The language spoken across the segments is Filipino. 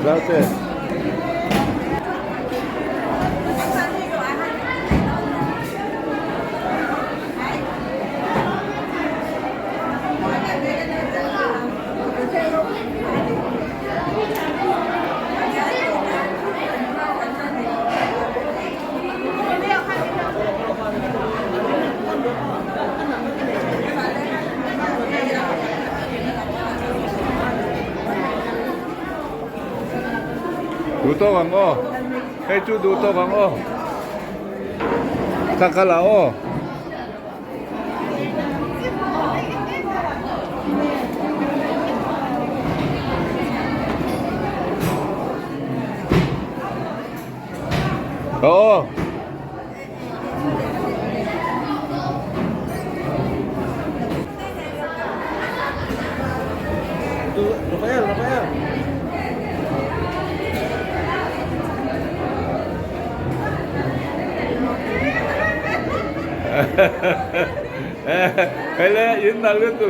Gracias. Luto bang o? Keju luto bang o? Sakalao. Oo. Rafael. Hele yun na luto.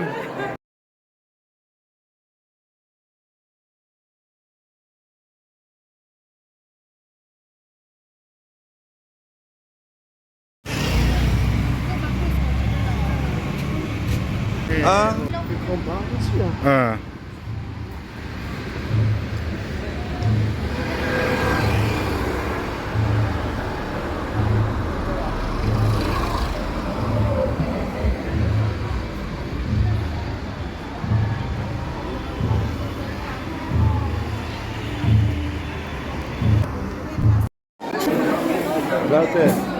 Ah. Ah. Gracias.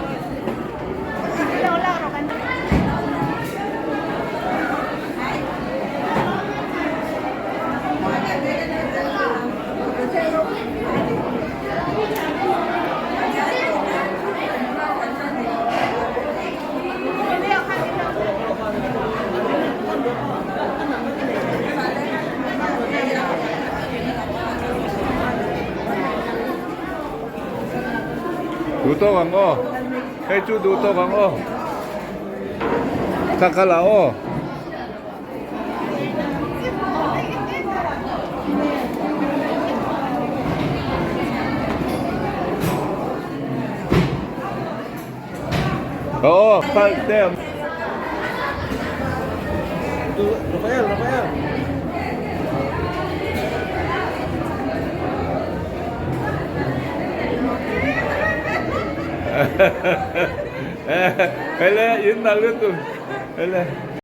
Luto bang o? Keju luto bang o? Sakalao. Oo, Rafael. Hele yun na luto. Hele.